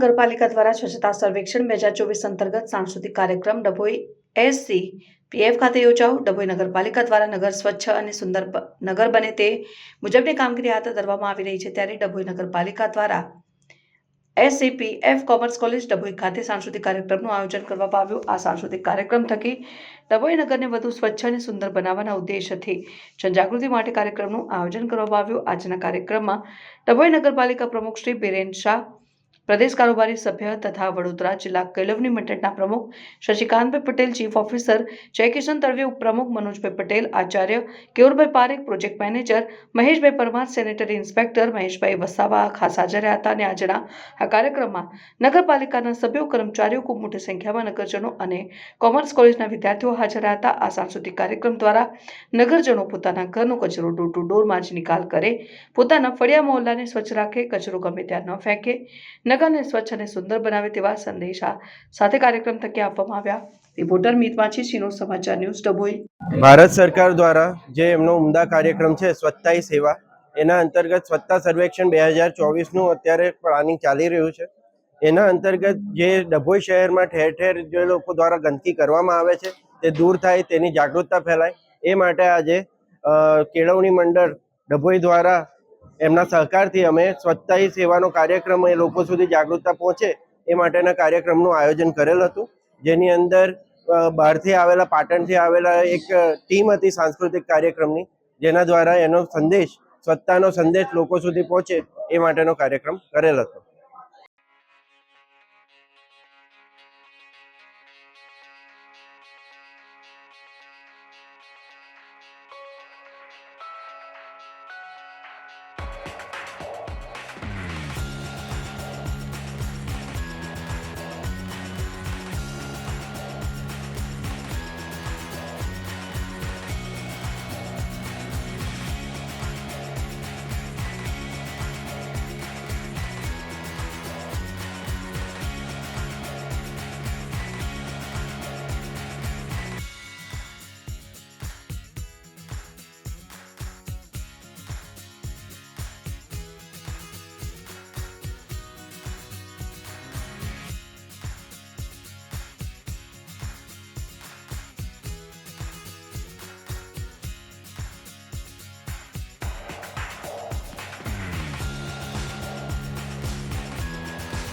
નગરપાલિકા દ્વારા સ્વચ્છતા સર્વેક્ષણ 2024 અંતર્ગત સાંસ્કૃતિક કાર્યક્રમ ડભોઈ SCPF ખાતે યોજાયો। ડભોઈ નગરપાલિકા દ્વારા નગર સ્વચ્છ અને સુંદર નગર બને તે મુજબની કામગીરી હાથ ધરવામાં આવી રહી છે। ત્યારે ડભોઈ નગરપાલિકા દ્વારા SCPF કોમર્સ કોલેજ ડભોઈ ખાતે સાંસ્કૃતિક કાર્યક્રમનું આયોજન કરવામાં આવ્યું। આ સાંસ્કૃતિક કાર્યક્રમ થકી ડભોઈ નગરને વધુ સ્વચ્છ અને સુંદર બનાવવાના ઉદ્દેશથી જનજાગૃતિ માટે કાર્યક્રમનું આયોજન કરવામાં આવ્યું। આજના કાર્યક્રમમાં ડભોઈ નગરપાલિકા પ્રમુખ શ્રી બિરેન શાહ, प्रदेश कारोबारी सभ्य तथा वडोदरा जिला केळवणी मंडळના प्रमुख शशिकांत पटेल, चीफ ऑफिसर जयकिशन तड़वे, उपप्रमुख मनोज पटेल, आचार्य Kevarbhai Parekh, project manager Maheshbhai Parmar, sanitary inspector Maheshbhai Vasava खास हाजर રહ્યા હતા। અને આજના આ કાર્યક્રમમાં નગરપાલિકાના સભ્યો, કર્મચારીઓ, ખૂબ મોટી સંખ્યામાં નગરજનો અને કોમર્સ કોલેજના વિદ્યાર્થીઓ હાજર રહ્યા હતા। આ સાંસ્કૃતિક કાર્યક્રમ દ્વારા નગરજનો પોતાના ઘરનો કચરો ડોર ટુ ડોર માં જ નિકાલ કરે, પોતાના ફળિયા મહોલ્લાને સ્વચ્છ રાખે, કચરો ગમે ત્યાં ન ફેંકે, નગરને સ્વચ્છ અને સુંદર બનાવે તેવા સંદેશા સાથે કાર્યક્રમ થકી આપવામાં આવ્યા। રિપોર્ટર મીત માછી, સિનો સમાચાર ન્યૂઝ, ડભોઈ। ભારત સરકાર દ્વારા જે એમનો ઉમદા કાર્યક્રમ છે સ્વચ્છતા હી સેવા, એના અંતર્ગત સ્વચ્છતા સર્વેક્ષણ 2024નું અત્યારે પ્લાનિંગ ચાલી રહ્યું છે। એના અંતર્ગત જે ડભોઈ શહેરમાં ઠેર ઠેર જે લોકો દ્વારા ગંદકી કરવામાં આવે છે તે દૂર થાય, તેની જાગૃતતા ફેલાય, એ માટે આજે કેળવણી મંડળ ડભોઈ દ્વારા એમના સહકારથી અમે સ્વચ્છતા હી સેવાનો કાર્યક્રમ એ લોકો સુધી જાગૃતતા પહોંચે એ માટેના કાર્યક્રમનું આયોજન કરેલ હતું। જેની અંદર બહારથી આવેલા, પાટણથી આવેલા એક ટીમ હતી સાંસ્કૃતિક કાર્યક્રમની, જેના દ્વારા એનો સંદેશ, સ્વચ્છતાનો સંદેશ લોકો સુધી પહોંચે એ માટેનો કાર્યક્રમ કરેલ હતો।